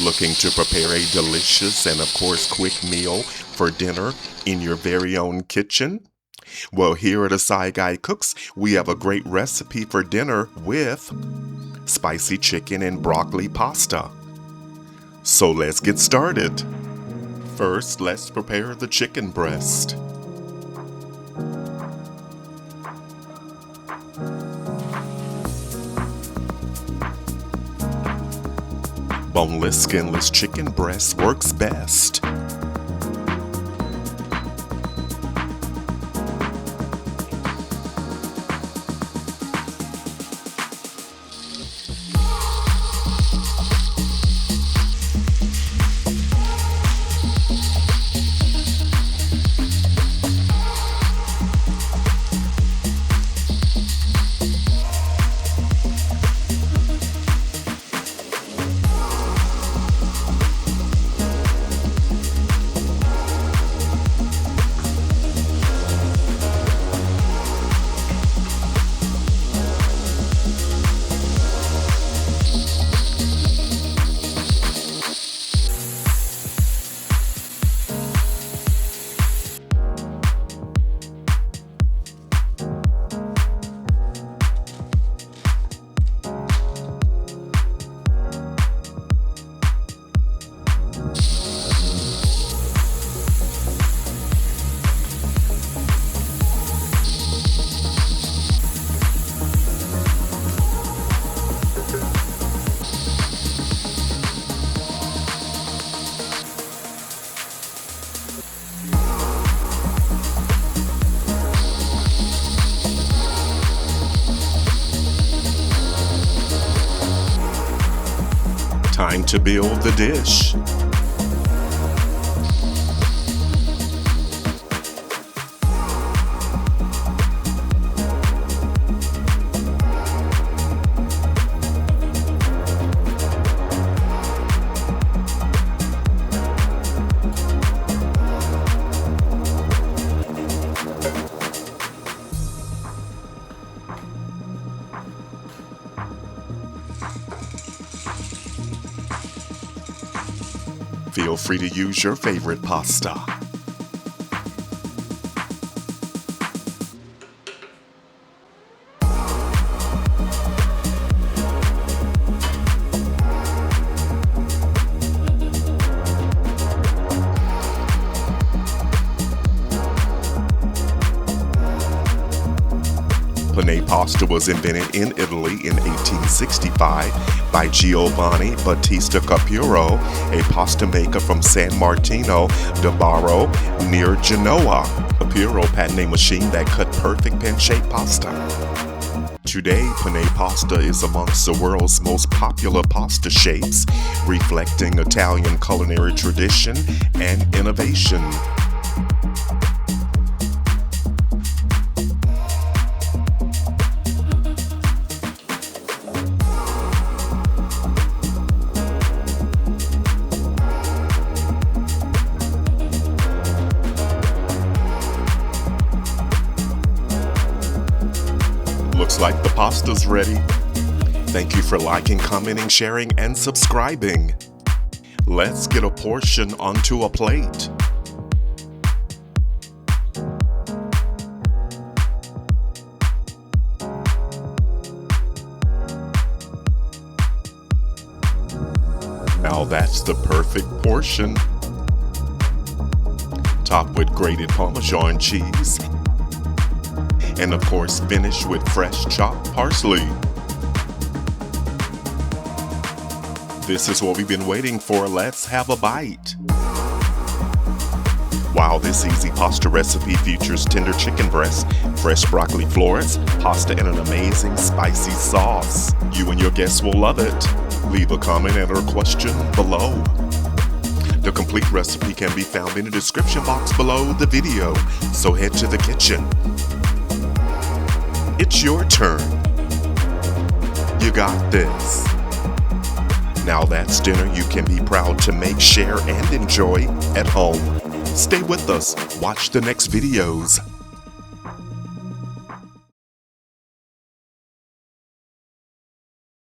Looking to prepare a delicious and, of course, quick meal for dinner in your very own kitchen? Well, here at Asai Guy Cooks, we have a great recipe for dinner with spicy chicken and broccoli pasta. So let's get started. First, let's prepare the chicken breast. Boneless, skinless chicken breast works best. Time to build the dish. Feel free to use your favorite pasta. Penne pasta was invented in Italy in 1865 by Giovanni Battista Capurro, a pasta maker from San Martino de Barro near Genoa. Capurro patented a machine that cut perfect pen-shaped pasta. Today, penne pasta is amongst the world's most popular pasta shapes, reflecting Italian culinary tradition and innovation. Looks like the pasta's ready. Thank you for liking, commenting, sharing, and subscribing. Let's get a portion onto a plate. Now that's the perfect portion. Topped with grated Parmesan cheese. And of course, finish with fresh chopped parsley. This is what we've been waiting for. Let's have a bite. Wow, this easy pasta recipe features tender chicken breast, fresh broccoli florets, pasta, and an amazing spicy sauce. You and your guests will love it. Leave a comment and a question below. The complete recipe can be found in the description box below the video, so head to the kitchen. It's your turn. You got this. Now that's dinner you can be proud to make, share, and enjoy at home. Stay with us. Watch the next videos.